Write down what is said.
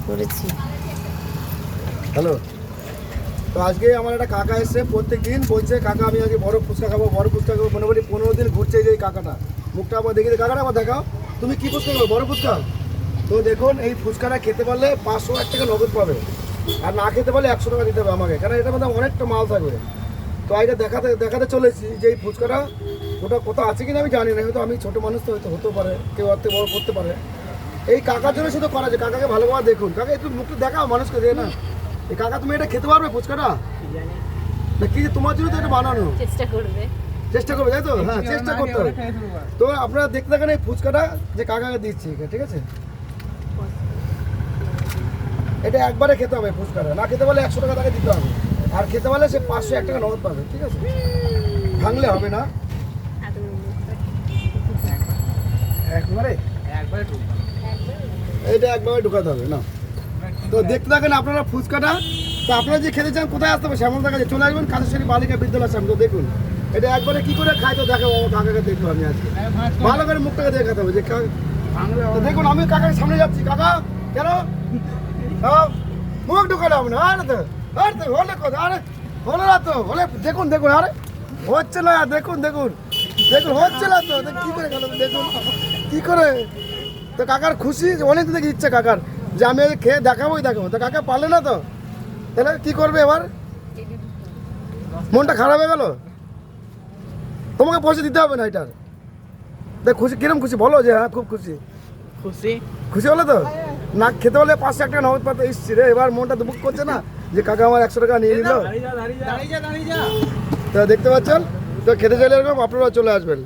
করেছি। হ্যালো, তো আজকে আমার একটা কাকা এসছে, প্রত্যেক দিন বলছে কাকা আমি আজকে বড় ফুচকা খাবো, বড় ফুচকা খাবো। মোটামুটি 15 দিন ঘুরছে যে এই কাকাটা। মুখটা আবার দেখি, কাকাটা আবার দেখাও, তুমি কী ফুচকা খাবো? বড় ফুচকা। তো দেখুন, এই ফুচকাটা খেতে পারলে 501 টাকা নগদ পাবে, আর না খেতে পারলে 100 টাকা দিতে হবে আমাকে, কারণ এটার মধ্যে অনেকটা মাল থাকবে। তো এটা দেখাতে চলেছি যে এই ফুচকাটা ওটা কোথাও আছে কিনা আমি জানি না, হয়তো আমি ছোটো মানুষ তো হয়তো হতে পারে, কেউ আত্মীয় বড় করতে পারে। এই কাকার জন্য শুধু করা আছে, কাকাকে ভালোভাবে দেখুন। কাকা একটু মুখটা দেখাও মানুষকে, দিয়ে না এই কাকা তুমি এটা খেতে পারবে ফুচকাটা? না কি তোমার জন্য তো এটা বানানো, চেষ্টা করবে তাই তো? হ্যাঁ, চেষ্টা করতে হবে। তো আপনারা দেখতে থাকেন এই ফুচকাটা যে কাকাকে দিচ্ছি, ঠিক আছে? এটা একবারে খেতে হবে ফুচকাটা, না খেতে পারলে 100 টাকা তাকে দিতে হবে, আর খেতে পারলে সে 501 টাকা নগদ পাবে, ঠিক আছে? ভাঙলে হবে না একবারে, এইটা একবারে ঢুকাতে হবে না। তো দেখতে থাকেন আপনারা ফুচকাটা। তো আপনারা যে খেতে চান কোথায় আসতে হবে? শ্যামলদার কাছে চলে আসবেন, কাছেশ্বরী বালিকা বিদ্যালয় সামনে। তো দেখুন এটা একবারে কি করে খাই, তো দেখাবো কাকাকে, দেখবো আমি আজকে ভালো করে মুখটাকে দেখাতে হবে যে তো দেখুন আমি কাকার সামনে যাচ্ছি। কাকা কেন মুখ ঢুকালে হবে না? আরে তো হলে কথা, আরে হলো না তো, হলে দেখুন আরে হচ্ছে না, দেখুন হচ্ছে না তো, কি করে গেল দেখুন কি করে। তো কাকার খুশি অনেক দেখে ইচ্ছে কাকার যে আমি খেয়ে দেখাবোই। তো কাকা পারলে না, তো তাহলে কি করবে এবার? মনটা খারাপ হয়ে গেল, তোমাকে পয়সা দিতে হবে না এটার। দেখ খুশি, কিরম খুশি বলো? যে হ্যাঁ খুব খুশি হলো তো। না খেতে হলে 501 টাকা নগদ পাতে এসছি রে, এবার মনটা দুঃখ করছে না যে কাকা আমার 100 টাকা নিয়ে নিল। তো দেখতে পাচ্ছেন, তো খেতে চাইলে এরকম আপনারা চলে আসবেন।